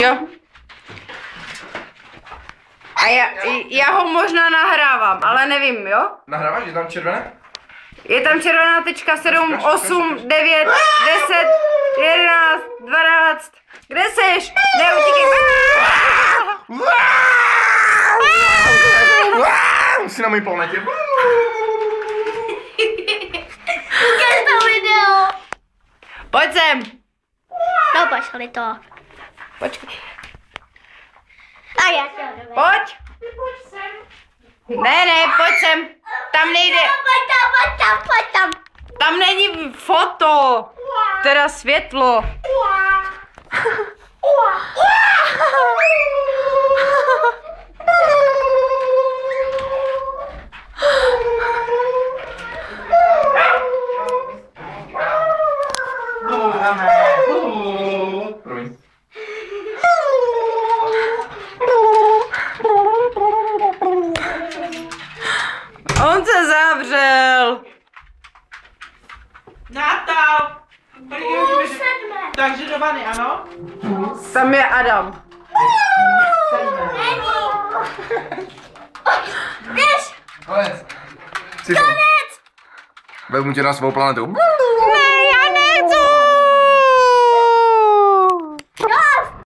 Jo. A já ho možná nahrávám, ale nevím, jo? Nahráváš, je tam červené? Je tam červená tečka 7, 8, 9, 10, 11, 12. Kde seš? Neutíkej. Jsi na mojí planetě. Ukaž to video. Pojď sem. No pošli to. Počkej. A já se ho dovedu. Pojď. Ne, pojď sem. Tam nejde. Pojď tam. Tam není foto. Teda světlo. Promiň. On se zavřel. Natal! Sedme. Takže do vany, ano? Tam je Adam. Běž. Konec. Konec. Vezmu tě na svou planetu. Ne, já nechci.